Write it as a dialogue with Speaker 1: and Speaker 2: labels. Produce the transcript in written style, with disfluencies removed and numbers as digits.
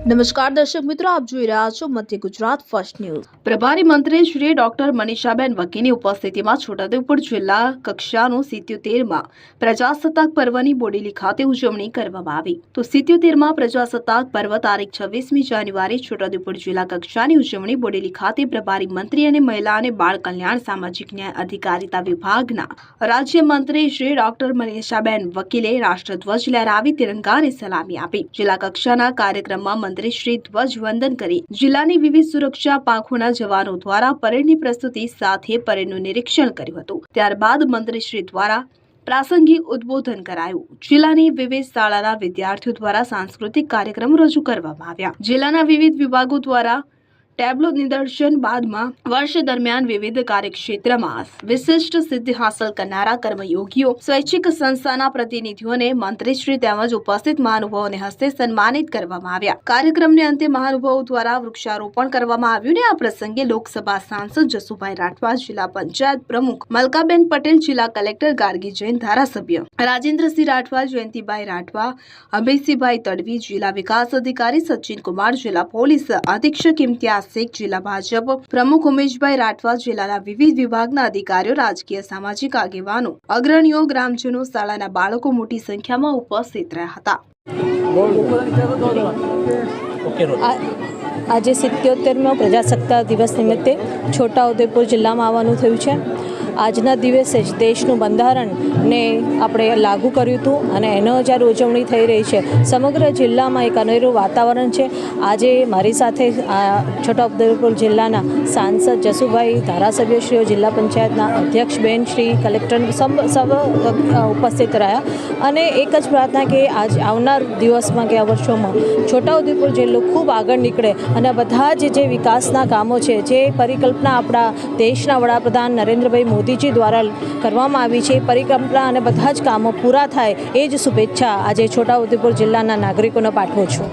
Speaker 1: નમસ્કાર દર્શક મિત્રો, આપ જોઈ રહ્યા છો મધ્ય ગુજરાત ફર્સ્ટ ન્યૂઝ।
Speaker 2: પ્રભારી મંત્રી શ્રી ડોક્ટર મનીષાબેન વકીલની ઉપસ્થિતિમાં છોટાઉદેપુર જિલ્લા કક્ષાનું 77માં પ્રજાસત્તાક પર્વની બોડેલી ખાતે ઉજવણી કરવામાં આવી। તો 77માં પ્રજાસત્તાક પર્વ તારીખ 26મી જાન્યુઆરી છોટાઉદેપુર જિલ્લા કક્ષાની ઉજવણી બોડેલી ખાતે પ્રભારી મંત્રી અને મહિલા અને બાળ કલ્યાણ સામાજિક ન્યાય અધિકારીતા વિભાગના રાજ્યમંત્રી શ્રી ડોક્ટર મનીષાબેન વકીલે રાષ્ટ્રધ્વજ લહેરાવી તિરંગાને સલામી આપી। જિલ્લા કક્ષાના કાર્યક્રમમાં મંત્રી શ્રી ધ્વજવંદન કરી જિલ્લાની વિવિધ સુરક્ષા પાંખોના જવાનો દ્વારા પરેડની પ્રસ્તુતિ સાથે પરેડનું નિરીક્ષણ કર્યું હતું। ત્યારબાદ મંત્રી શ્રી દ્વારા પ્રાસંગિક ઉદ્બોધન કરાયું। જિલ્લાની વિવિધ શાળાના વિદ્યાર્થીઓ દ્વારા સાંસ્કૃતિક કાર્યક્રમો રજૂ કરવામાં આવ્યા। જિલ્લાના વિવિધ વિભાગો દ્વારા ટેબ્લો નિદર્શન બાદમાં વર્ષ દરમિયાન વિવિધ કાર્યક્ષેત્રમાં વિશિષ્ટ સિદ્ધિ હાંસલ કરનારા કર્મયોગીઓ સ્વૈચ્છિક સંસ્થાના પ્રતિનિધિઓને મંત્રીશ્રી તેમજ ઉપસ્થિત મહાનુભાવોને હસ્તે સન્માનિત કરવામાં આવ્યા। કાર્યક્રમને અંતે મહાનુભાવો દ્વારા વૃક્ષારોપણ કરવામાં આવ્યું અને આ પ્રસંગે લોકસભા સાંસદ જસુભાઈ રાઠવા, જિલ્લા પંચાયત પ્રમુખ મલકાબેન પટેલ, જિલ્લા કલેક્ટર ગાર્ગી જૈન, ધારાસભ્ય રાજેન્દ્રસિંહ રાઠવા, જયંતિભાઈ રાઠવા, અભયસિંહભાઈ તડવી, જિલ્લા વિકાસ અધિકારી સચિન કુમાર, જિલ્લા પોલીસ અધિક્ષક ઇમ્તિયાઝ શેખ, જિલ્લા ભાજપ પ્રમુખ ઉમેશભાઈ રાઠવા, જિલ્લાના વિવિધ વિભાગના અધિકારીઓ, રાજકીય સામાજિક આગેવાનો, અગ્રણીઓ, ગ્રામજનો, શાળાના બાળકો મોટી સંખ્યામાં ઉપસ્થિત રહ્યા હતા।
Speaker 3: આજે 77મો પ્રજાસત્તાક દિવસ નિમિત્તે છોટાઉદેપુર જિલ્લામાં આવવાનું થયું છે। આજના દિવસે જ દેશનું બંધારણને આપણે લાગુ કર્યું હતું અને એનો જ્યારે ઉજવણી થઈ રહી છે, સમગ્ર જિલ્લામાં એક અનેરું વાતાવરણ છે। આજે મારી સાથે છોટાઉદેપુર જિલ્લાના સાંસદ જસુભાઈ, ધારાસભ્યશ્રીઓ, જિલ્લા પંચાયતના અધ્યક્ષબેન શ્રી, કલેક્ટર સૌ ઉપસ્થિત રહ્યા અને એક જ પ્રાર્થના કે આજ આવનાર દિવસમાં કે આ વર્ષોમાં છોટાઉદેપુર જિલ્લો ખૂબ આગળ નીકળે અને બધા જે વિકાસના કામો છે, જે પરિકલ્પના આપણા દેશના વડાપ્રધાન નરેન્દ્રભાઈ મોદીજી દ્વારા કરવામાં આવી છે, પરિકલ્પના અને બધા જ કામો પૂરા થાય એ જ શુભેચ્છા આજે છોટાઉદેપુર જિલ્લાના નાગરિકોને પાઠવું છું।